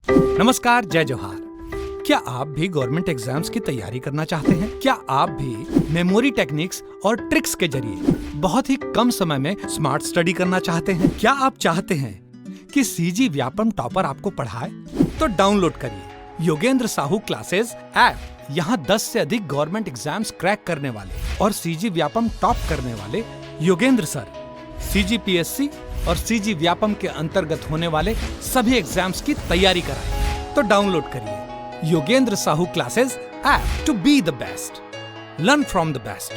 नमस्कार, जय जोहार। क्या आप भी गवर्नमेंट एग्जाम्स की तैयारी करना चाहते हैं? क्या आप भी मेमोरी टेक्निक्स और ट्रिक्स के जरिए बहुत ही कम समय में स्मार्ट स्टडी करना चाहते हैं? क्या आप चाहते हैं कि सीजी व्यापम टॉपर आपको पढ़ाए? तो डाउनलोड करिए योगेंद्र साहू क्लासेस ऐप। यहाँ 10 से अधिक गवर्नमेंट एग्जाम्स क्रैक करने वाले और सीजी व्यापम टॉप करने वाले योगेंद्र सर सीजीपीएससी और सीजी व्यापम के अंतर्गत होने वाले सभी एग्जाम्स की तैयारी कराएं। तो डाउनलोड करिए Yogendra Sahu classes app to be the best, learn from the best.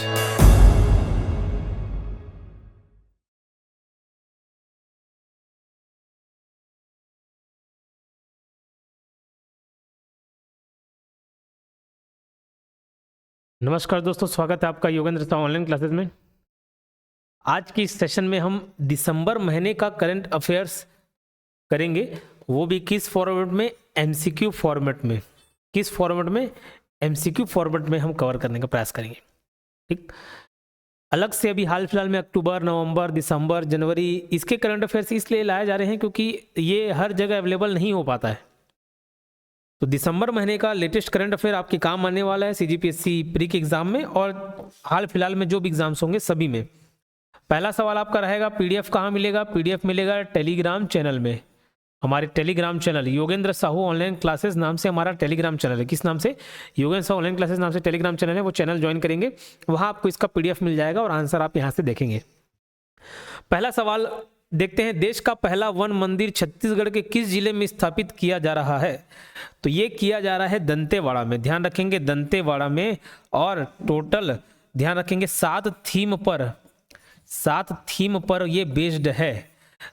नमस्कार दोस्तों, स्वागत है आपका योगेंद्र साहू ऑनलाइन क्लासेस में। आज की इस सेशन में हम दिसंबर महीने का करंट अफेयर्स करेंगे, वो भी किस फॉर्मेट में? एमसीक्यू फॉर्मेट में। किस फॉर्मेट में? एमसीक्यू फॉर्मेट में हम कवर करने का प्रयास करेंगे। ठीक, अलग से अभी हाल फिलहाल में अक्टूबर, नवंबर, दिसंबर, जनवरी इसके करंट अफेयर्स इसलिए लाए जा रहे हैं क्योंकि ये हर जगह अवेलेबल नहीं हो पाता है। तो दिसंबर महीने का लेटेस्ट करंट अफेयर आपके काम आने वाला है सीजीपीएससी प्री के एग्जाम में और हाल फिलहाल में जो भी एग्जाम्स होंगे सभी में। पहला सवाल आपका रहेगा, पीडीएफ कहाँ मिलेगा? पीडीएफ मिलेगा टेलीग्राम चैनल में। हमारे Telegram channel Yogendra Sahu online classes नाम से हमारा टेलीग्राम चैनल है। किस नाम से? योगेंद्र साहू ऑनलाइन क्लासेस नाम से टेलीग्राम चैनल है। वो चैनल ज्वाइन करेंगे, वहां आपको इसका पीडीएफ मिल जाएगा और आंसर आप यहां से देखेंगे। पहला सवाल देखते हैं, देश का पहला वन मंदिर छत्तीसगढ़ के किस जिले में स्थापित किया जा रहा है? तो ये किया जा रहा है दंतेवाड़ा में। ध्यान रखेंगे दंतेवाड़ा में, और टोटल ध्यान रखेंगे 7 थीम पर ये बेस्ड है।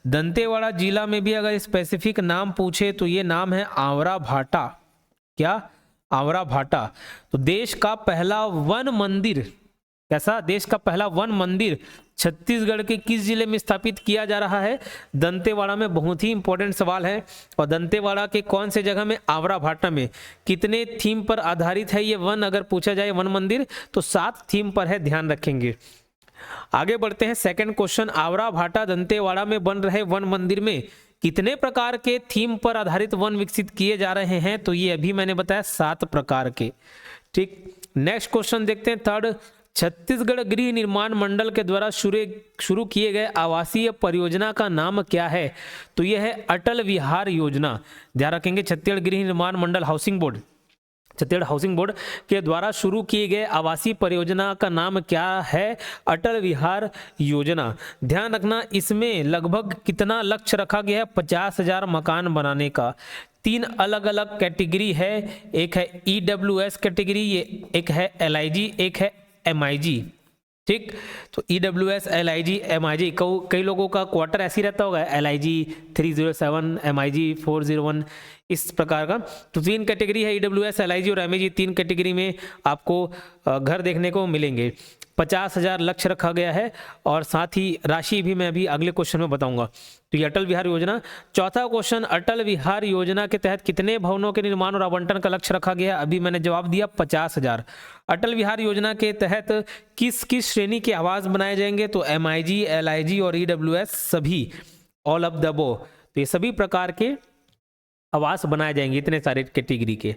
दंतेवाड़ा जिला में भी अगर स्पेसिफिक नाम पूछे तो ये नाम है आवरा भाटा। क्या? आवरा भाटा। तो देश का पहला वन मंदिर, कैसा? देश का पहला वन मंदिर छत्तीसगढ़ के किस जिले में स्थापित किया जा रहा है? दंतेवाड़ा में। बहुत ही इंपॉर्टेंट सवाल है। और दंतेवाड़ा के कौन से जगह में? आवरा भाटा में। कितने थीम पर आधारित है ये वन? अगर पूछा जाए वन मंदिर तो 7 थीम पर है, ध्यान रखेंगे। आगे बढ़ते हैं, सेकंड क्वेश्चन, आवरा भाटा दंतेवाड़ा में बन रहे वन मंदिर में कितने प्रकार के थीम पर आधारित वन विकसित किए जा रहे हैं? तो ये अभी मैंने बताया 7 प्रकार के। ठीक, नेक्स्ट क्वेश्चन देखते हैं, थर्ड, छत्तीसगढ़ गृह निर्माण मंडल के द्वारा शुरू किए गए आवासीय परियोजना का नाम क्या है? तो यह है अटल विहार योजना। ध्यान रखेंगे, छत्तीसगढ़ गृह निर्माण मंडल housing board, Chhattisgarh housing board के द्वारा शुरू किए गए आवासीय परियोजना का नाम क्या है? अटल विहार योजना। ध्यान रखना, इसमें लगभग कितना लक्ष्य रखा गया है? 50,000 मकान बनाने का। 3 अलग अलग कैटेगरी है, एक है ईडब्ल्यूएस कैटेगरी, ये एक है एलआईजी, एक है एमआईजी। ठीक, तो ईडब्ल्यूएस, एलआईजी, एमआईजी, कई लोगों का क्वार्टर ऐसी रहता होगा, एलआईजी 307, एमआईजी 401, इस प्रकार का। तो 3 कैटेगरी है, ईडब्ल्यूएस, एलआईजी और एमआईजी। 3 कैटेगरी में आपको घर देखने को मिलेंगे। 50,000 लक्ष्य रखा गया है और साथ ही राशि भी मैं अभी अगले क्वेश्चन में बताऊंगा। तो ये अटल विहार योजना। चौथा क्वेश्चन, अटल विहार योजना के तहत कितने भवनों के निर्माण और आवंटन का लक्ष्य रखा गया है? अभी मैंने जवाब दिया 50,000। अटल विहार योजना के तहत किस किस श्रेणी के आवास बनाए जाएंगे? तो एमआईजी, एलआईजी और ईडब्ल्यूएस, सभी, ऑल ऑफ द अबव। तो ये सभी प्रकार के आवास बनाए जाएंगे, इतने सारे कैटेगरी के।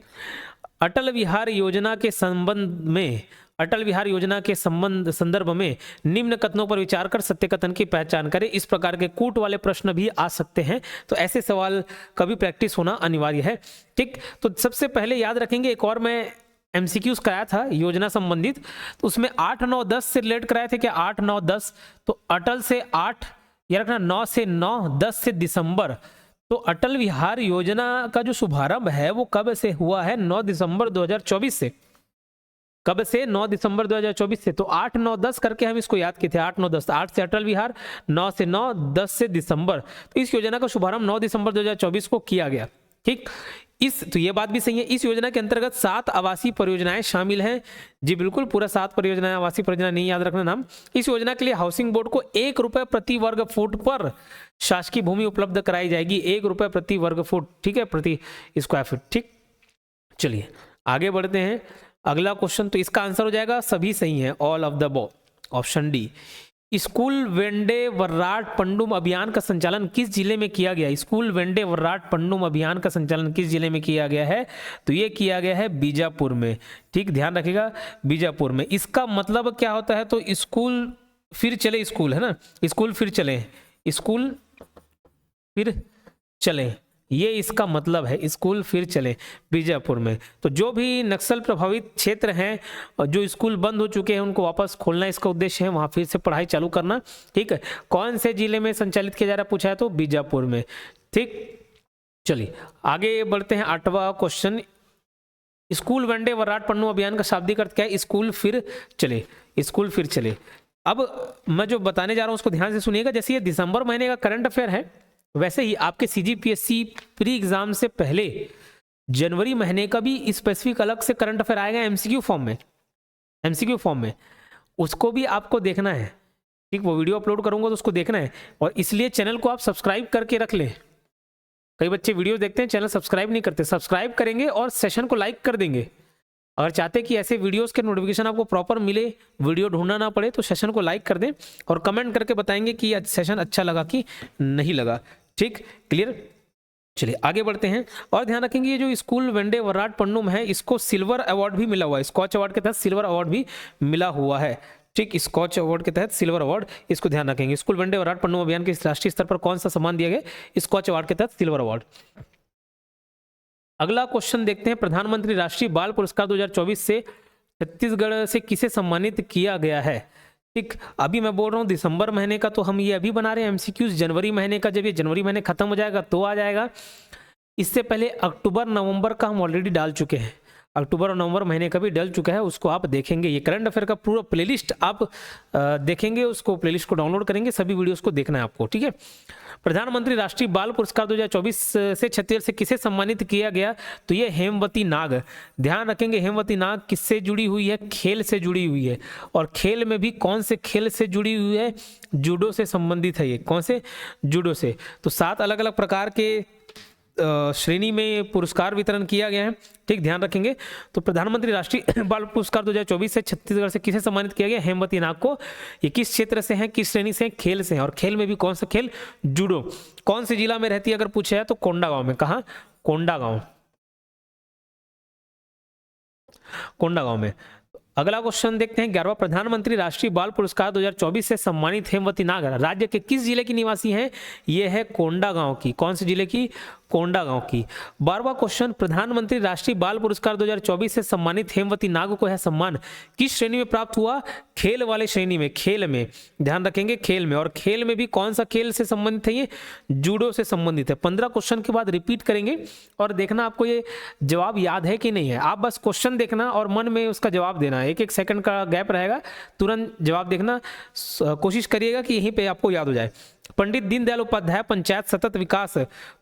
अटल विहार योजना के संबंध में, अटल विहार योजना के संदर्भ में निम्न कथनों पर विचार कर सत्य कथन की पहचान करें। इस प्रकार के कूट वाले प्रश्न भी आ सकते हैं, तो ऐसे सवाल का भी प्रैक्टिस होना अनिवार्य है। ठीक, तो सबसे पहले याद रखेंगे, एक और मैं एमसीक्यूज कराया था योजना संबंधित, तो उसमें 8, 9, 10 से रिलेट कराए थे। क्या? 8, 9, 10। तो अटल से 8, या रखना 9 से 9, 10 से दिसंबर। तो अटल विहार योजना का जो शुभारंभ है वो कब से हुआ है? 9 दिसंबर 2024 से। कब से? 9 दिसंबर 2024 से। तो 8, 9, 10 करके हम इसको याद किए थे। 8, 9, 10, 8 से अटल विहार, 9 से 9, 10 से दिसंबर। तो इस योजना का शुभारंभ 9 दिसंबर 2024 को किया गया। ठीक, तो ये बात भी सही है। इस योजना के अंतर्गत 7 आवासीय परियोजनाएं शामिल हैं। जी बिल्कुल, पूरा 7 परियोजनाएं, आवासीय परियोजना नहीं याद रखना नाम। इस योजना के लिए हाउसिंग बोर्ड को 1 रुपए प्रति वर्ग फुट पर शासकीय भूमि उपलब्ध कराई जाएगी। 1 रुपए प्रति वर्ग फुट, ठीक है, प्रति स्क्वायर फीट। ठीक, चलिए आगे बढ़ते हैं। अगला क्वेश्चन, तो इसका आंसर हो जाएगा, सभी सही है, all of the above, option D. School Vende Varrat Pandum अभियान का संचालन किस जिले में किया गया? स्कूल वेंडे वर्राट पंडुम अभियान का संचालन किस जिले में किया गया है? तो ये किया गया है बीजापुर में। ठीक, ध्यान रखिएगा, बीजापुर में। इसका मतलब क्या होता है? तो स्कूल फिर चले, स्कूल है ना, स्कूल फिर चले, स्कूल फिर चले, ये इसका मतलब है, स्कूल फिर चले बीजापुर में। तो जो भी नक्सल प्रभावित क्षेत्र हैं और जो स्कूल बंद हो चुके हैं उनको वापस खोलना इसका उद्देश्य है, वहां फिर से पढ़ाई चालू करना। ठीक है, कौन से जिले में संचालित किया जा रहा है पूछा है तो बीजापुर में। ठीक, चलिए आगे बढ़ते हैं। 8वां क्वेश्चन, स्कूल वनडे वर्राट पन्नू अभियान का शाब्दिक अर्थ क्या है? स्कूल फिर चले, स्कूल फिर चले। अब मैं जो बताने जा रहा हूं उसको ध्यान से सुनिएगा। जैसे ये दिसंबर महीने का करंट अफेयर है, वैसे ही आपके सीजीपीएससी प्री एग्जाम से पहले जनवरी महीने का भी स्पेसिफिक अलग से करंट अफेयर आएगा एमसीक्यू फॉर्म में, एमसीक्यू फॉर्म में, उसको भी आपको देखना है। ठीक, वो वीडियो अपलोड करूंगा तो उसको देखना है, और इसलिए चैनल को आप सब्सक्राइब करके रख लें। कई बच्चे वीडियो देखते हैं, चैनल सब्सक्राइब नहीं करते, सब्सक्राइब करेंगे और सेशन को लाइक कर देंगे। अगर चाहते कि ऐसे वीडियोस के नोटिफिकेशन आपको प्रॉपर मिले, वीडियो ढूंढना ना पड़े, तो सेशन को लाइक कर दें और कमेंट करके बताएंगे कि ये सेशन अच्छा लगा कि नहीं लगा। ठीक, क्लियर? चलिए आगे बढ़ते हैं। और ध्यान रखेंगे ये जो स्कूल वेंडे वर्राट पन्नुम है, इसको सिल्वर अवार्ड भी मिला हुआ है, स्कॉच अवार्ड के तहत सिल्वर अवार्ड भी मिला हुआ है। ठीक, स्कॉच अवार्ड के तहत सिल्वर अवार्ड, इसको ध्यान रखेंगे। स्कूल वेंडे वर्राट पन्नुम अभियान के राष्ट्रीय स्तर पर कौन सा सम्मान दिया गया? स्कॉच अवार्ड के तहत सिल्वर अवार्ड। अगला क्वेश्चन देखते हैं, प्रधानमंत्री राष्ट्रीय बाल पुरस्कार 2024 से छत्तीसगढ़ से किसे सम्मानित किया गया है? ठीक, अभी मैं बोल रहा हूँ दिसंबर महीने का, तो हम ये अभी बना रहे हैं एमसीक्यूज। जनवरी महीने का, जब ये जनवरी महीने खत्म हो जाएगा तो आ जाएगा। इससे पहले अक्टूबर नवंबर का हम ऑलरेडी डाल चुके हैं, अक्टूबर और नवंबर महीने का भी डल चुका है, उसको आप देखेंगे। ये करंट अफेयर का पूरा प्लेलिस्ट आप देखेंगे, उसको प्लेलिस्ट को डाउनलोड करेंगे, सभी वीडियोस को देखना है आपको। ठीक है, प्रधानमंत्री राष्ट्रीय बाल पुरस्कार 2024 से छत्तीसगढ़ से किसे सम्मानित किया गया? तो ये हेमवती नाग। ध्यान रखेंगे, हेमवती नाग किससे जुड़ी हुई है? खेल से जुड़ी हुई है। और खेल में भी कौन से खेल से जुड़ी हुई है? जूडो से संबंधित है ये। कौन से? जूडो से। तो 7 अलग अलग प्रकार के श्रेणी में पुरस्कार वितरण किया गया है। ठीक, ध्यान रखेंगे। तो प्रधानमंत्री राष्ट्रीय बाल पुरस्कार 2024 से छत्तीसगढ़ से किसे सम्मानित किया गया? हेमवती नाग को। ये किस क्षेत्र से हैं, किस श्रेणी से हैं? खेल से हैं। और खेल में भी कौन सा खेल? जूडो। कौन से जिला में रहती है अगर पूछा है तो कोंडागांव में। कहा? कोंडागांव, कोंडागांव में। अगला क्वेश्चन देखते हैं, 11वां, प्रधानमंत्री राष्ट्रीय बाल पुरस्कार 2024 से सम्मानित हेमवती नाग राज्य के किस जिले की निवासी हैं? ये है कोंडागांव की। कौन से जिले की? कोंडागांव की। 12वां क्वेश्चन, प्रधानमंत्री राष्ट्रीय बाल पुरस्कार 2024 से सम्मानित हेमवती नाग को है सम्मान किस श्रेणी में प्राप्त हुआ? खेल वाले श्रेणी में, खेल में। ध्यान रखेंगे, खेल में। और खेल में भी कौन सा खेल से संबंधित है? ये जूडो से संबंधित है। 15 क्वेश्चन के बाद रिपीट करेंगे और देखना आपको ये जवाब याद है कि नहीं है। आप बस क्वेश्चन देखना और मन में उसका जवाब देना है। 1-1 सेकंड का गैप रहेगा, तुरंत जवाब देखना, कोशिश करिएगा कि यहीं पे आपको याद हो जाए। पंडित दीनदयाल उपाध्याय पंचायत सतत विकास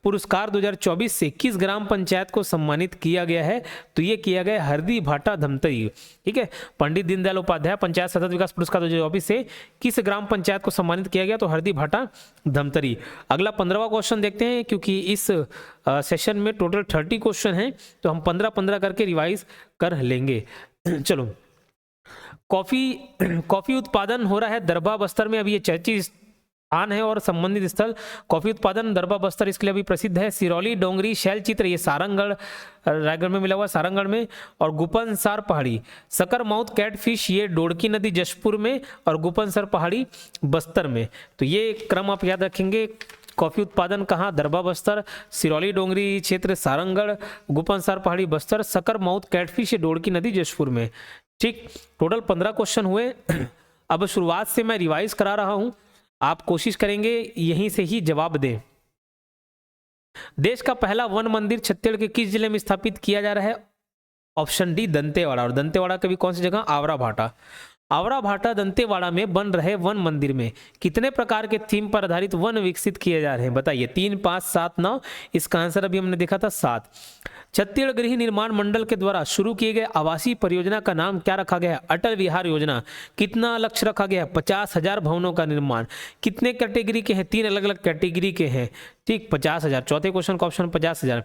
पुरस्कार 2024 से किस ग्राम पंचायत को सम्मानित किया गया है? तो ये किया गया हरदी भाटा धमतरी। ठीक है, पंडित दीनदयाल उपाध्याय पंचायत सतत विकास पुरस्कार 2024 से किस ग्राम पंचायत को सम्मानित किया गया? तो हरदी भाटा धमतरी। अगला 15वां क्वेश्चन देखते हैं, क्योंकि इस सेशन में टोटल 30 क्वेश्चन हैं, तो हम 15-15 करके रिवाइज कर लेंगे। चलो, कॉफी उत्पादन हो रहा है दरभा बस्तर में। अभी ये चर्चित स्थान है और संबंधित स्थल कॉफी उत्पादन दरभा बस्तर इसके लिए अभी प्रसिद्ध है। सिरौली, डोंगरी, शैलचित्र ये सारंगगढ़ रायगढ़ में मिला हुआ, सारंगगढ़ में। और गुपनसार पहाड़ी, सकरमाउथ कैटफिश ये डोड़की नदी जशपुर में, और गुपनसर पहाड़ी बस्तर में। तो ये क्रम आप याद रखेंगे। कॉफी उत्पादन कहाँ? दरभा बस्तर, सिरौली डोंगरी क्षेत्र सारंगगढ़, गुपनसार पहाड़ी बस्तर, सकरमाउथ कैटफिश ये डोड़की नदी जशपुर में। ठीक, टोटल 15 क्वेश्चन हुए। अब शुरुआत से मैं रिवाइज करा रहा हूं, आप कोशिश करेंगे यहीं से ही जवाब दें। देश का पहला वन मंदिर छत्तीसगढ़ के किस जिले में स्थापित किया जा रहा है? Option D Dantewada. और दंतेवाड़ा के भी कौन सी जगह? आवरा भाटा। आवरा भाटा दंतेवाड़ा में बन रहे वन मंदिर में कितने प्रकार के थीम पर आधारित वन विकसित किए जा रहे हैं? बताइए। 3, 5, 7, 9। इसका आंसर अभी हमने देखा था 7। छत्तीसगढ़ गृह निर्माण मंडल के द्वारा शुरू किए गए आवासीय परियोजना का नाम क्या रखा गया है? अटल विहार योजना। कितना लक्ष्य रखा गया है? 50,000 भवनों का निर्माण। कितने कैटेगरी के हैं? 3 अलग अलग कैटेगरी के हैं। ठीक, 50,000। चौथे क्वेश्चन का ऑप्शन 50,000।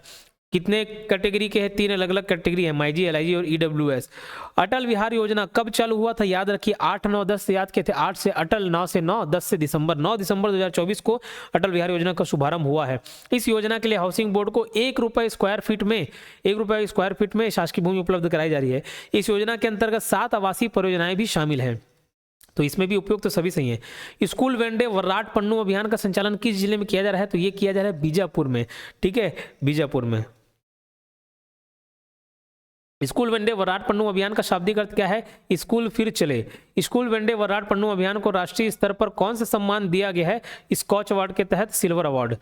कितने कैटेगरी के हैं? 3 अलग अलग कैटेगरी है, MIG, LIG और EWS। अटल विहार योजना कब चालू हुआ था? याद रखिए 8, 9, 10 से याद किए थे। 8 से अटल, 9 से 9, 10 से दिसंबर। 9 दिसंबर 2024 को अटल विहार योजना का शुभारंभ हुआ है। इस योजना के लिए हाउसिंग बोर्ड को 1 रुपये स्क्वायर फीट में शासकीय भूमि उपलब्ध कराई जा रही है। इस योजना के अंतर्गत 7 आवासीय परियोजनाएं भी शामिल हैं, तो इसमें भी उपयोग तो सभी सही है। स्कूल वनडे वर्राट पन्नू अभियान का संचालन किस जिले में किया जा रहा है? तो ये किया जा रहा है बीजापुर में। ठीक है, बीजापुर में। स्कूल वनडे वर्राट पन्नू अभियान का शाब्दिक अर्थ क्या है? स्कूल फिर चले। स्कूल वनडे वर्राट पन्नू अभियान को राष्ट्रीय स्तर पर कौन सा सम्मान दिया गया है? स्कॉच अवार्ड के तहत सिल्वर अवार्ड।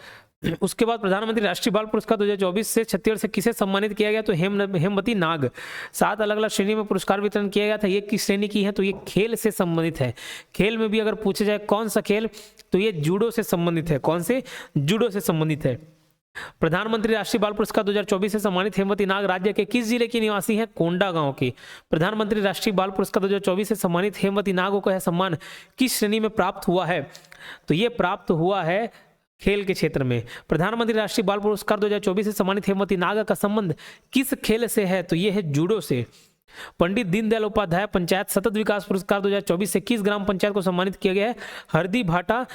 उसके बाद प्रधानमंत्री राष्ट्रीय बाल पुरस्कार 2024 से छत्तीसगढ़ से किसे सम्मानित किया गया? तो हेमवती नाग। 7 अलग अलग श्रेणी में पुरस्कार वितरण किया गया था। ये किस श्रेणी की है? तो ये खेल से संबंधित है। खेल में भी अगर पूछा जाए कौन सा खेल, तो ये जूडो से संबंधित है। कौन से? जूडो से संबंधित है। प्रधानमंत्री राष्ट्रीय बाल पुरस्कार 2024 से सम्मानित हेमवती नाग राज्य के किस जिले की निवासी हैं? कोंडा गांव की। प्रधानमंत्री राष्ट्रीय बाल पुरस्कार 2024 से सम्मानित हेमवती नाग को यह सम्मान किस श्रेणी में प्राप्त हुआ है? तो ये प्राप्त हुआ है खेल के क्षेत्र में। प्रधानमंत्री राष्ट्रीय बाल पुरस्कार 2024 से सम्मानित हेमवती नाग का संबंध किस खेल से है? तो ये है जूडो से। पंडित दीनदयाल उपाध्याय पंचायत सतत विकास पुरस्कार 2024 से किस ग्राम पंचायत को सम्मानित किया गया है? हरदी भाटा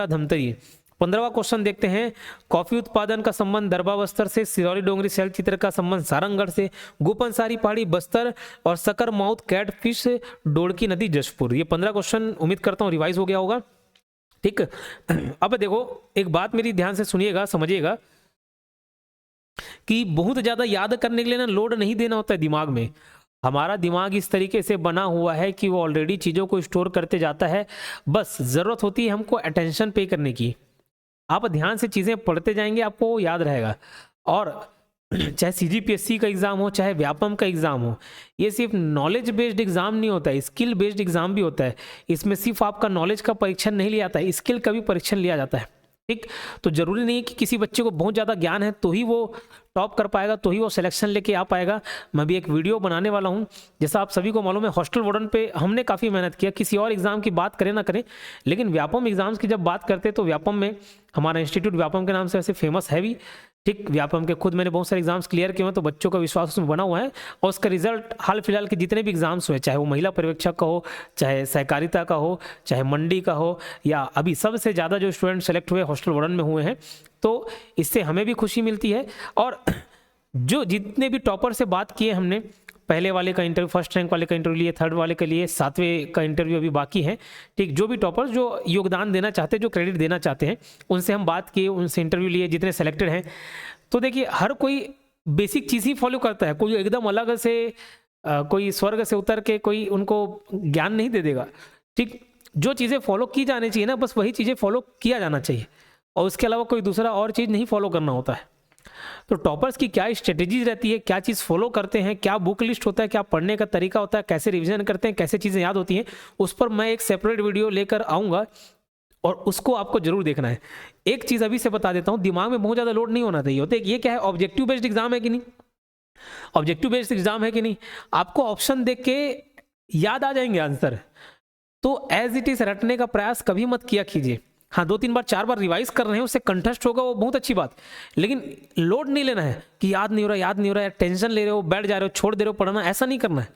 धमतरी। 15वां क्वेश्चन देखते हैं। कॉफी उत्पादन का संबंध दरबा बस्तर से, सिरौली डोंगरी शैल चित्र का संबंध सारंगढ़ से, गोपनसारी पहाड़ी बस्तर और सकर माउथ कैटफिश डोड़की नदी जशपुर। ये 15 क्वेश्चन उम्मीद करता हूँ रिवाइज हो गया होगा। ठीक, अब देखो एक बात मेरी ध्यान से सुनिएगा, समझिएगा कि बहुत ज्यादा याद करने के लिए ना लोड नहीं देना होता है दिमाग में। हमारा दिमाग इस तरीके से बना हुआ है कि वो ऑलरेडी चीजों को स्टोर करते जाता है, बस जरूरत होती है हमको अटेंशन पे करने की। आप ध्यान से चीजें पढ़ते जाएंगे, आपको याद रहेगा। और चाहे CGPSC का एग्जाम हो, चाहे व्यापम का एग्जाम हो, ये सिर्फ नॉलेज बेस्ड एग्जाम नहीं होता है, स्किल बेस्ड एग्जाम भी होता है। इसमें सिर्फ आपका नॉलेज का परीक्षण नहीं लिया जाता है, स्किल का भी परीक्षण लिया जाता है। ठीक, तो जरूरी नहीं है कि किसी बच्चे को बहुत ज़्यादा ज्ञान है तो ही वो टॉप कर पाएगा, तो ही वो सिलेक्शन लेके आ पाएगा। मैं भी एक वीडियो बनाने वाला हूँ, जैसा आप सभी को मालूम है हॉस्टल वार्डन पे हमने काफ़ी मेहनत किया। किसी और एग्जाम की बात करें ना करें, लेकिन व्यापम एग्जाम्स की जब बात करते तो व्यापम में हमारा इंस्टीट्यूट व्यापम के नाम से वैसे फेमस है भी। ठीक, व्यापम के खुद मैंने बहुत सारे एग्जाम्स क्लियर किए हैं, तो बच्चों का विश्वास उसमें बना हुआ है। और उसका रिजल्ट हाल फिलहाल के जितने भी एग्जाम्स हुए, चाहे वो महिला पर्यवेक्षक का हो, चाहे सहकारिता का हो, चाहे मंडी का हो, या अभी सबसे ज़्यादा जो स्टूडेंट सेलेक्ट हुए हॉस्टल वार्डन में हुए हैं, तो इससे हमें भी खुशी मिलती है। और जो जितने भी टॉपर से बात किए हमने, पहले वाले का इंटरव्यू, फर्स्ट रैंक वाले का इंटरव्यू लिए, थर्ड वाले के लिए 7वें का इंटरव्यू अभी बाकी है। ठीक, जो भी टॉपर्स जो योगदान देना चाहते हैं, जो क्रेडिट देना चाहते हैं, उनसे हम बात किए, उनसे इंटरव्यू लिए, जितने सेलेक्टेड हैं। तो देखिए हर कोई बेसिक चीज़ ही फॉलो करता है, कोई एकदम अलग से कोई स्वर्ग से उतर के कोई उनको ज्ञान नहीं दे देगा। ठीक, जो चीज़ें फॉलो की जानी चाहिए ना, बस वही चीज़ें फॉलो किया जाना चाहिए, और उसके अलावा कोई दूसरा और चीज़ नहीं फॉलो करना होता है। तो टॉपर्स की क्या स्ट्रेटेजीज रहती है, क्या चीज़ फॉलो करते हैं, क्या बुक लिस्ट होता है, क्या पढ़ने का तरीका होता है, कैसे रिवीजन करते हैं, कैसे चीज़ें याद होती हैं, उस पर मैं एक सेपरेट वीडियो लेकर आऊँगा और उसको आपको जरूर देखना है। एक चीज़ अभी से बता देता हूँ, दिमाग में बहुत ज़्यादा लोड नहीं होना चाहिए। होते ये क्या है, ऑब्जेक्टिव बेस्ड एग्जाम है कि नहीं, ऑब्जेक्टिव बेस्ड एग्जाम है कि नहीं, आपको ऑप्शन देख के याद आ जाएंगे आंसर। तो एज इट इज रटने का प्रयास कभी मत किया कीजिए। हाँ, 2-3 बार 4 बार रिवाइज कर रहे हैं, उससे कंठस्थ होगा, वो बहुत अच्छी बात, लेकिन लोड नहीं लेना है कि याद नहीं हो रहा है, टेंशन ले रहे हो, बैठ जा रहे हो, छोड़ दे रहे हो पढ़ना, ऐसा नहीं करना है।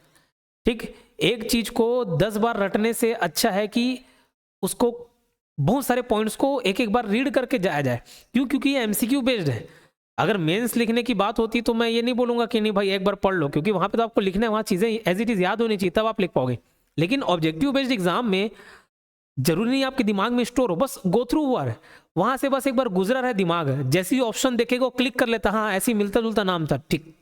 ठीक, एक चीज को 10 बार रटने से अच्छा है कि उसको बहुत सारे पॉइंट्स को एक बार रीड करके जाया जाए। क्यों? क्योंकि ये MCQ बेस्ड है। अगर मेंस लिखने की बात होती तो मैं ये नहीं बोलूंगा कि नहीं भाई एक बार पढ़ लो, क्योंकि वहां पे तो आपको लिखना है, वहां चीजें एज इट इज याद होनी चाहिए, तब आप लिख पाओगे। लेकिन ऑब्जेक्टिव बेस्ड एग्जाम में जरूरी नहीं आपके दिमाग में स्टोर हो, बस गो थ्रू हुआ है, वहां से बस एक बार गुजरा रहा है दिमाग, जैसी ऑप्शन देखेगा क्लिक कर लेता, हाँ ऐसी मिलता जुलता नाम था। ठीक,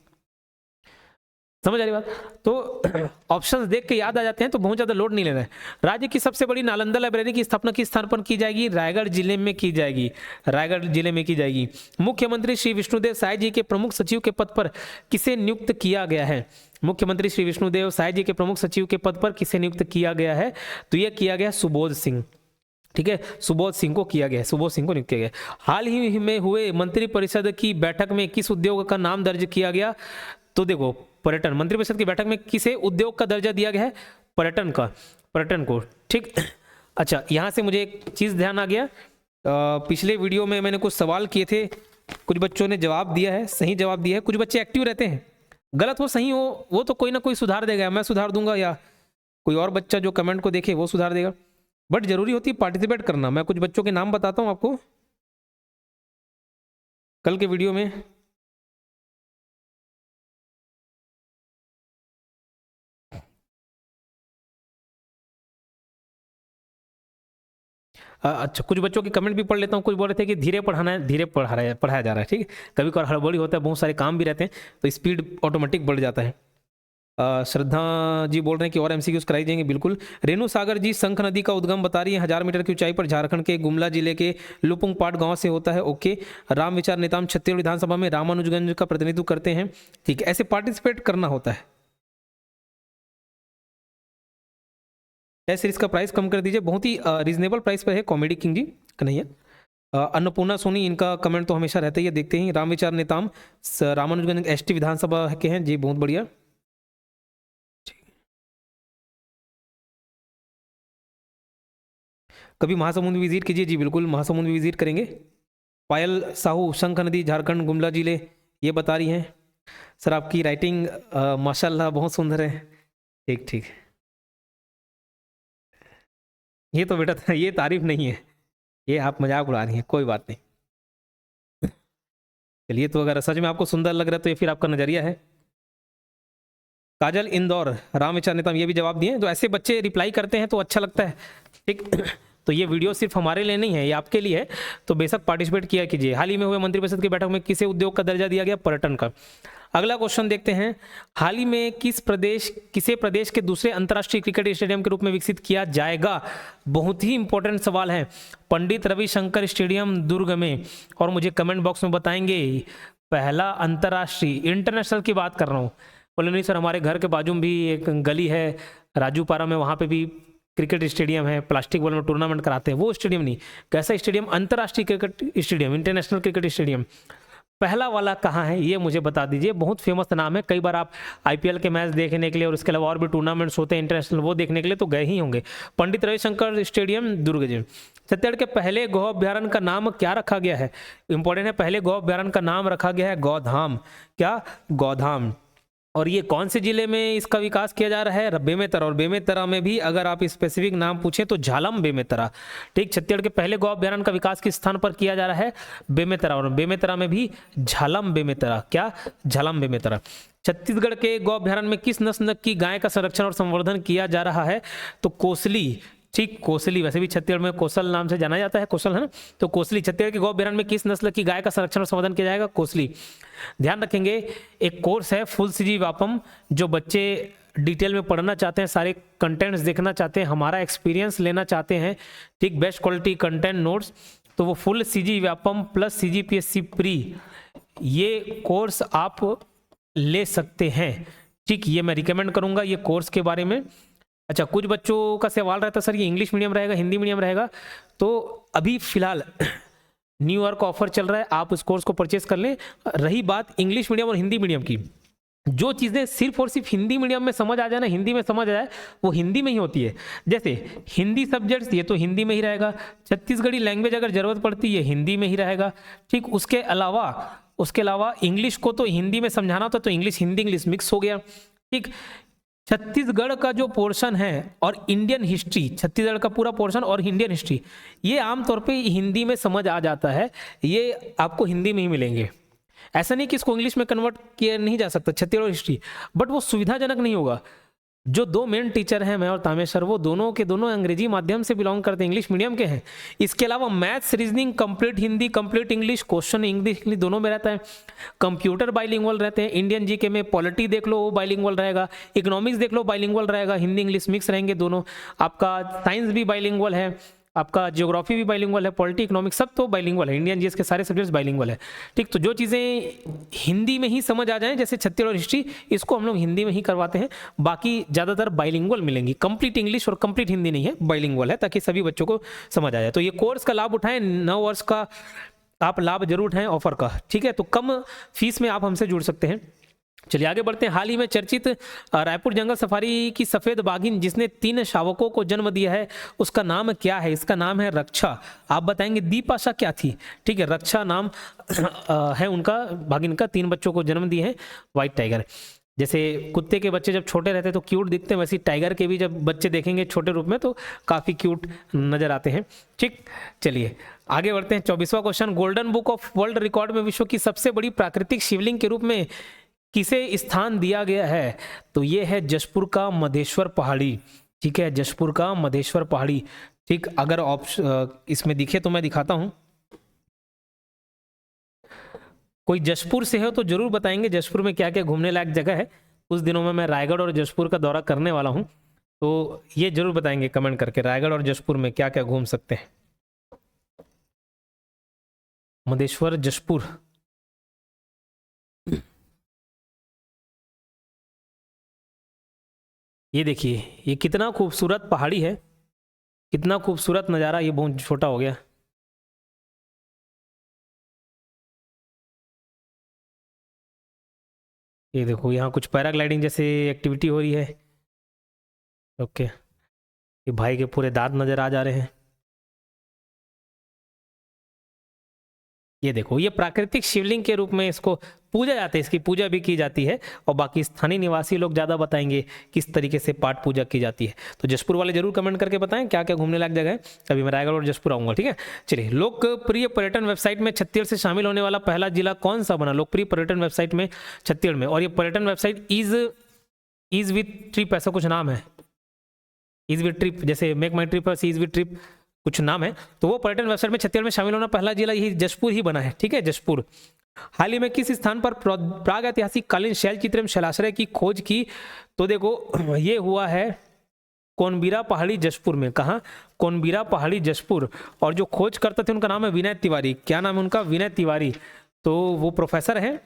समझ आ रही बात? तो ऑप्शंस देख के याद आ जाते हैं, तो बहुत ज्यादा लोड नहीं लेना है। राज्य की सबसे बड़ी नालंदा लाइब्रेरी की स्थापना किस स्थान पर की जाएगी? रायगढ़ जिले में की जाएगी, रायगढ़ जिले में की जाएगी। मुख्यमंत्री श्री विष्णुदेव साय जी के प्रमुख सचिव के पद पर किसे नियुक्त किया गया है? मुख्यमंत्री श्री विष्णुदेव साय जी के प्रमुख सचिव के पद पर किसे नियुक्त किया गया है? तो यह किया गया सुबोध सिंह। ठीक है, सुबोध सिंह को किया गया, सुबोध सिंह को नियुक्त किया गया। हाल ही में हुए मंत्रिपरिषद की बैठक में किस उद्योग का नाम दर्ज किया गया? तो देखो, पर्यटन। मंत्रिपरिषद की बैठक में किसे उद्योग का दर्जा दिया गया है? पर्यटन का, पर्यटन को। ठीक, अच्छा, यहां से मुझे एक चीज ध्यान आ गया, पिछले वीडियो में मैंने कुछ सवाल किए थे कुछ बच्चों ने जवाब दिया है, सही जवाब दिया है। कुछ बच्चे एक्टिव रहते हैं, गलत हो सही हो वो तो कोई ना कोई सुधार देगा, मैं सुधार दूंगा या कोई और बच्चा जो कमेंट को देखे वो सुधार देगा, बट जरूरी होती है पार्टिसिपेट करना। मैं कुछ बच्चों के नाम बताता हूं आपको कल के वीडियो में। अच्छा, कुछ बच्चों के कमेंट भी पढ़ लेता हूँ। कुछ बोल रहे थे कि धीरे पढ़ाना है, धीरे पढ़ाया जा रहा है, ठीक है। कभी कभार हड़बड़ी होता है, बहुत सारे काम भी रहते हैं तो स्पीड ऑटोमेटिक बढ़ जाता है। श्रद्धा जी बोल रहे हैं कि और एमसीक्यूज कराई जाएंगे, बिल्कुल। रेणु सागर जी शंख नदी का उद्गम बता रही है 1000 मीटर की ऊंचाई पर, झारखंड के गुमला जिले के लुपुंग पाट गांव से होता है। ओके। राम विचार नेताम छत्तीसगढ़ विधानसभा में रामानुजगंज का प्रतिनिधित्व करते हैं, ठीक है। ऐसे पार्टिसिपेट करना होता है। टेस्ट सीरीज का प्राइस कम कर दीजिए, बहुत ही रीजनेबल प्राइस पर है। कॉमेडी किंग जी कन्हैया। अन्नपूर्णा सोनी, इनका कमेंट तो हमेशा रहता ही है, देखते ही। राम विचार नेताम रामानुजगंज एसटी विधानसभा के हैं जी, बहुत बढ़िया। कभी महासमुंद भी विजिट कीजिए जी, बिल्कुल महासमुंद भी विजिट करेंगे। पायल साहू शंख नदी झारखंड गुमला जिले ये बता रही हैं। सर आपकी राइटिंग माशाल्लाह बहुत सुंदर है। ठीक ठीक, ये तो बेटा ये तारीफ नहीं है, ये आप मजाक उड़ा रही हैं, कोई बात नहीं। चलिए, तो अगर सच में आपको सुंदर लग रहा है तो ये फिर आपका नजरिया है। काजल इंदौर, राम विचार नेता, ये भी जवाब दिए। तो ऐसे बच्चे रिप्लाई करते हैं तो अच्छा लगता है, ठीक। तो ये वीडियो सिर्फ हमारे लिए नहीं है, ये आपके लिए है, तो बेशक पार्टिसिपेट किया कीजिए। हाल ही में हुए मंत्रिपरिषद की बैठक में किसे उद्योग का दर्जा दिया गया? पर्यटन का। अगला क्वेश्चन देखते हैं। हाल ही में किसे प्रदेश के दूसरे अंतर्राष्ट्रीय क्रिकेट स्टेडियम के रूप में विकसित किया जाएगा? बहुत ही इंपॉर्टेंट सवाल है। पंडित रविशंकर स्टेडियम दुर्ग में, और मुझे कमेंट बॉक्स में बताएंगे पहला अंतर्राष्ट्रीय, इंटरनेशनल की बात कर रहा हूँ। बोले नहीं सर, हमारे घर के बाजू में भी एक गली है राजूपारा में, वहाँ पे भी क्रिकेट स्टेडियम है, प्लास्टिक बॉल में टूर्नामेंट कराते हैं, वो स्टेडियम नहीं। कैसा स्टेडियम? अंतर्राष्ट्रीय cricket stadium, international cricket stadium. पहला वाला कहाँ है ये मुझे बता दीजिए। बहुत फेमस नाम है, कई बार आप आईपीएल के मैच देखने के लिए और उसके अलावा और भी टूर्नामेंट्स होते हैं इंटरनेशनल, वो देखने के लिए तो गए ही होंगे। पंडित रविशंकर स्टेडियम दुर्ग जी। छत्तीसगढ़ के पहले गौ अभ्यारण्य का नाम क्या रखा गया है? इंपॉर्टेंट है, पहले गौ अभ्यारण्य का नाम रखा गया है गौधाम। क्या? गौधाम। और ये कौन से जिले में इसका विकास किया जा रहा है? बेमेतरा। और बेमेतरा में भी अगर आप स्पेसिफिक नाम पूछें तो झालम बेमेतरा, ठीक। छत्तीसगढ़ के पहले गौ अभ्यारण्य का विकास किस स्थान पर किया जा रहा है? बेमेतरा। और बेमेतरा में भी झालम बेमेतरा। क्या? झालम बेमेतरा। छत्तीसगढ़ के गौ अभ्यारण्य में किस नस्ल की गाय का संरक्षण और संवर्धन किया जा रहा है? तो कोसली, ठीक, कोसली। वैसे भी छत्तीसगढ़ में कोसल नाम से जाना जाता है, कोसल है ना, तो कोसली। छत्तीसगढ़ के गौ अभ्यारण्य में किस नस्ल की गाय का संरक्षण और संवर्धन किया जाएगा? कोसली। ध्यान रखेंगे, एक कोर्स है फुल सीजी व्यापम, जो बच्चे डिटेल में पढ़ना चाहते हैं, सारे कंटेंट्स देखना चाहते हैं, हमारा एक्सपीरियंस लेना चाहते हैं, ठीक, बेस्ट क्वालिटी कंटेंट नोट्स, तो वो full CG Vyapam plus CGPSC pre, ये कोर्स आप ले सकते हैं, ठीक। ये मैं रिकमेंड करूंगा ये कोर्स के बारे में। अच्छा, कुछ बच्चों का सवाल रहता है सर ये इंग्लिश मीडियम रहेगा, हिंदी मीडियम रहेगा? तो अभी फिलहाल न्यू ईयर का ऑफर चल रहा है, आप उस कोर्स को परचेस कर लें। रही बात इंग्लिश मीडियम और हिंदी मीडियम की, जो चीज़ें सिर्फ और सिर्फ हिंदी मीडियम में समझ आ जाए ना, हिंदी में समझ आ जाए, वो हिंदी में ही होती है। जैसे हिंदी सब्जेक्ट्स, ये तो हिंदी में ही रहेगा। छत्तीसगढ़ी लैंग्वेज अगर जरूरत पड़ती है हिंदी में ही रहेगा, ठीक। उसके अलावा इंग्लिश को तो हिंदी में समझाना होता तो इंग्लिश हिंदी इंग्लिश मिक्स हो गया, ठीक। छत्तीसगढ़ का जो पोर्शन है और इंडियन हिस्ट्री, छत्तीसगढ़ का पूरा पोर्शन और इंडियन हिस्ट्री, ये आमतौर पे हिंदी में समझ आ जाता है, ये आपको हिंदी में ही मिलेंगे। ऐसा नहीं कि इसको इंग्लिश में कन्वर्ट किया नहीं जा सकता, छत्तीसगढ़ हिस्ट्री, बट वो सुविधाजनक नहीं होगा। जो दो मेन टीचर हैं, मैं और तामेश सर, वो दोनों के दोनों अंग्रेजी माध्यम से बिलोंग करते हैं, इंग्लिश मीडियम के हैं। इसके अलावा maths, reasoning complete Hindi, complete English, question English दोनों में रहता है। कंप्यूटर बाइलिंगुअल रहते हैं, इंडियन जीके में पॉलिटी देख लो वो बाइलिंगुअल रहेगा, इकोनॉमिक्स देख लो बाइलिंगुअल रहेगा, हिंदी इंग्लिश मिक्स रहेंगे दोनों। आपका साइंस भी बाइलिंगुअल है, आपका ज्योग्राफी भी बाइलिंगुअल है, पॉलिटी इकोनॉमिक्स सब तो बाइलिंगुअल है, इंडियन जीएस के सारे सब्जेक्ट्स बाइलिंगुअल है, ठीक। तो जो चीज़ें हिंदी में ही समझ आ जाएं, जैसे छत्तीसगढ़ हिस्ट्री, इसको हम लोग हिंदी में ही करवाते हैं, बाकी ज़्यादातर बाइलिंगुअल मिलेंगी। कंप्लीट इंग्लिश और कंप्लीट हिंदी नहीं है, बाइलिंगुअल है, ताकि सभी बच्चों को समझ आ जाए। तो ये कोर्स का लाभ उठाएं, 9 वर्ष का आप लाभ जरूर उठाएं ऑफर का, ठीक है। तो कम फीस में आप हमसे जुड़ सकते हैं। चलिए आगे बढ़ते हैं। हाल ही में चर्चित रायपुर जंगल सफारी की सफेद बाघिन जिसने 3 शावकों को जन्म दिया है, उसका नाम क्या है? इसका नाम है रक्षा। आप बताएंगे दीपाशा क्या थी? ठीक है, रक्षा नाम है उनका, बाघिन का। 3 बच्चों को जन्म दिए हैं। व्हाइट टाइगर, जैसे कुत्ते के बच्चे जब छोटे रहते हैं तो क्यूट दिखते हैं, वैसे टाइगर के भी जब बच्चे देखेंगे छोटे रूप में तो काफ़ी क्यूट नजर आते हैं। ठीक, चलिए आगे बढ़ते हैं। 24वां question, golden book of world record में विश्व की सबसे बड़ी प्राकृतिक शिवलिंग के रूप में किसे स्थान दिया गया है? तो ये है जशपुर का मधेश्वर पहाड़ी। ठीक है, जशपुर का मधेश्वर पहाड़ी। ठीक, अगर ऑप्शन इसमें दिखे तो मैं दिखाता हूं। कोई जशपुर से हो तो जरूर बताएंगे जशपुर में क्या क्या घूमने लायक जगह है। उस दिनों में मैं रायगढ़ और जशपुर का दौरा करने वाला हूं, तो ये जरूर बताएंगे कमेंट करके रायगढ़ और जशपुर में क्या क्या घूम सकते हैं। मधेश्वर, जशपुर। ये देखिए, ये कितना खूबसूरत पहाड़ी है, कितना खूबसूरत नज़ारा। ये बहुत छोटा हो गया। ये देखो, यहाँ कुछ पैराग्लाइडिंग जैसे एक्टिविटी हो रही है। ओके, ये भाई के पूरे दांत नजर आ जा रहे हैं। ये देखो, ये प्राकृतिक शिवलिंग के रूप में इसको पूजा जाता है, इसकी पूजा भी की जाती है। और बाकी स्थानीय निवासी लोग ज़्यादा बताएंगे किस तरीके से पाठ पूजा की जाती है। तो जशपुर वाले जरूर कमेंट करके बताएं क्या क्या घूमने लायक जगह है। अभी मैं रायगढ़ और जशपुर आऊँगा। ठीक है, चलिए। लोकप्रिय पर्यटन वेबसाइट में छत्तीसगढ़ से शामिल होने वाला पहला जिला कौन सा बना? लोकप्रिय पर्यटन वेबसाइट में छत्तीसगढ़ में, और ये पर्यटन वेबसाइट ईज विथ ट्रिप ऐसा कुछ नाम है। ईज विथ ट्रिप, जैसे make my trip, ease with trip कुछ नाम है। तो वो पर्यटन वेबसाइट में छत्तीसगढ़ में शामिल होना पहला जिला यही जशपुर ही बना है। ठीक है, जशपुर। हाल ही में किस स्थान पर प्राग ऐतिहासिक कालीन शैल चित्र एवं शैलाश्रय की खोज की? तो देखो, ये हुआ है कोनबीरा पहाड़ी जशपुर में। कहाँ? कोनबीरा पहाड़ी जशपुर। और जो खोज करते थे उनका नाम है विनय तिवारी। क्या नाम है उनका? विनय तिवारी। तो वो प्रोफेसर हैं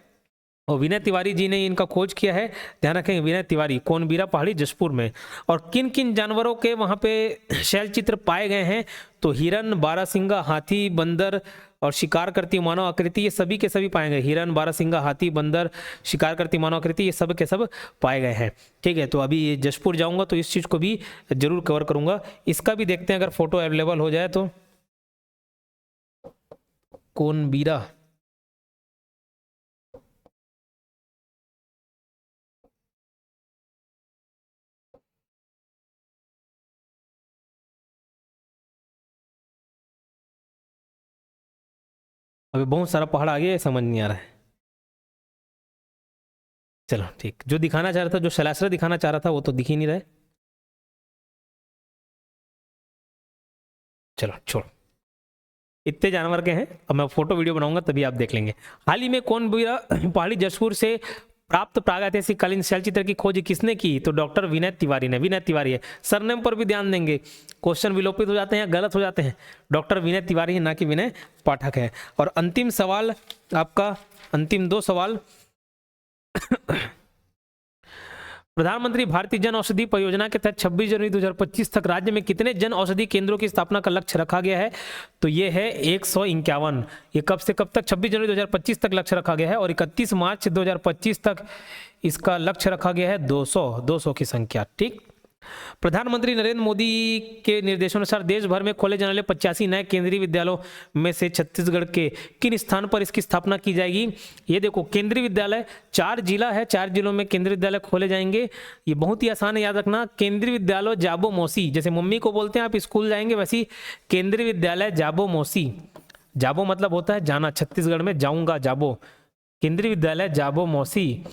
और विनय तिवारी जी ने इनका खोज किया है। ध्यान रखें, विनय तिवारी, कोनबीरा पहाड़ी जशपुर में। और किन किन जानवरों के वहाँ पे शैल चित्र पाए गए हैं? तो हिरन, बारहसिंगा, हाथी, बंदर और शिकार करती मानव आकृति, ये सभी के सभी पाए गए। हिरन, बारहसिंगा, हाथी, बंदर, शिकार करती मानव आकृति, ये सब के सब पाए गए हैं। ठीक है, तो अभी जशपुर जाऊँगा तो इस चीज़ को भी जरूर कवर करूँगा। इसका भी देखते हैं अगर फोटो अवेलेबल हो जाए तो। कोनबीरा, अभी बहुत सारा पहाड़ आ गया है, समझ नहीं आ रहा है। चलो ठीक, जो दिखाना चाह रहा था, जो शैलाश्रय दिखाना चाह रहा था वो तो दिख ही नहीं रहा है। चलो छोड़, इतने जानवर के हैं। अब मैं फोटो वीडियो बनाऊंगा तभी आप देख लेंगे। हाल ही में कोनबीरा पहाड़ी जशपुर से प्राप्त प्रागैतिहासिक कालीन शैलचित्र की खोज किसने की? तो डॉक्टर विनय तिवारी ने। विनय तिवारी है, सरनेम पर भी ध्यान देंगे, क्वेश्चन विलोपित हो जाते हैं, गलत हो जाते हैं। डॉक्टर विनय तिवारी है, ना कि विनय पाठक है। और अंतिम सवाल आपका, अंतिम 2 सवाल। प्रधानमंत्री भारतीय जन औषधि परियोजना के तहत 26 जनवरी 2025 तक राज्य में कितने जन औषधि केंद्रों की स्थापना का लक्ष्य रखा गया है? तो ये है 151। ये कब से कब तक? 26 जनवरी 2025 तक लक्ष्य रखा गया है। और 31 मार्च 2025 तक इसका लक्ष्य रखा गया है 200 की संख्या। ठीक, प्रधानमंत्री नरेंद्र मोदी के निर्देशानुसार देश भर में खोले जाने वाले 85 नए केंद्रीय विद्यालयों में से छत्तीसगढ़ के किन स्थान पर इसकी स्थापना की जाएगी? ये देखो, केंद्रीय विद्यालय 4 जिला है, 4 जिलों में केंद्रीय विद्यालय खोले जाएंगे। ये बहुत ही आसान है, याद रखना। केंद्रीय विद्यालय जाबो मौसी, जैसे मम्मी को बोलते हैं आप स्कूल जाएंगे, वैसी केंद्रीय विद्यालय जाबो मौसी। जाबो मतलब होता है जाना, छत्तीसगढ़ में जाऊंगा, जाबो। केंद्रीय विद्यालय जाबो मौसी।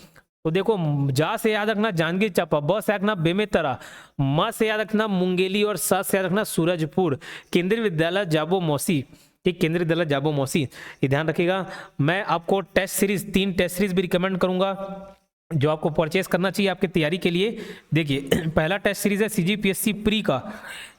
तो देखो, जा से याद रखना जांजगीर चांपा, ब से याद रखना बेमेतरा, म से याद रखना मुंगेली और स से याद रखना सूरजपुर। केंद्रीय विद्यालय जाबो मौसी। ठीक, केंद्रीय विद्यालय जाबो मौसी, ये ध्यान रखिएगा। मैं आपको टेस्ट सीरीज, 3 टेस्ट सीरीज भी रिकमेंड करूंगा जो आपको परचेस करना चाहिए आपकी तैयारी के लिए। देखिए, पहला टेस्ट सीरीज है CGPSC प्री का,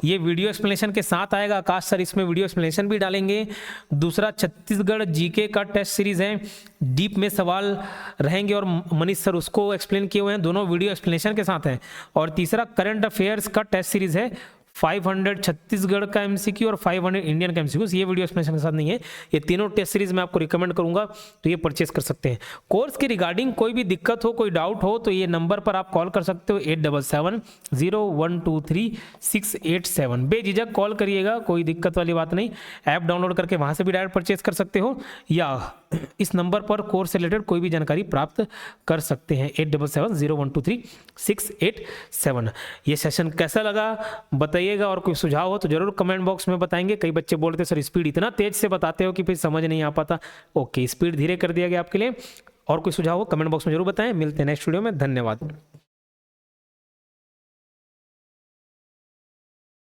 ये वीडियो एक्सप्लेनेशन के साथ आएगा। आकाश सर इसमें वीडियो एक्सप्लेनेशन भी डालेंगे। दूसरा छत्तीसगढ़ जीके का टेस्ट सीरीज है, डीप में सवाल रहेंगे और मनीष सर उसको एक्सप्लेन किए हुए हैं, दोनों वीडियो एक्सप्लेनेशन के साथ हैं। और तीसरा करंट अफेयर्स का टेस्ट सीरीज है 500 छत्तीसगढ़ का एमसीक्यू और 500 इंडियन का एमसीक्यू। ये वीडियो एक्सप्लेनेशन के साथ नहीं है, ये तीनों टेस्ट सीरीज मैं आपको रिकमेंड करूंगा, तो ये परचेस कर सकते हैं। कोर्स के रिगार्डिंग कोई भी दिक्कत हो, कोई डाउट हो, तो ये नंबर पर आप कॉल कर सकते हो 8770123687। बेझिझक कॉल करिएगा, कोई दिक्कत वाली बात नहीं। ऐप डाउनलोड करके वहां से भी डायरेक्ट परचेस कर सकते हो, या इस नंबर पर कोर्स से रिलेटेड कोई भी जानकारी प्राप्त कर सकते हैं 8770123687। ये सेशन कैसा लगा बताइएगा, और कोई सुझाव हो तो जरूर कमेंट बॉक्स में बताएंगे। कई बच्चे बोलते सर स्पीड इतना तेज से बताते हो कि फिर समझ नहीं आ पाता। ओके, स्पीड धीरे कर दिया गया आपके लिए। और कोई सुझाव हो कमेंट बॉक्स में जरूर बताएं। मिलते हैं नेक्स्ट वीडियो में, धन्यवाद।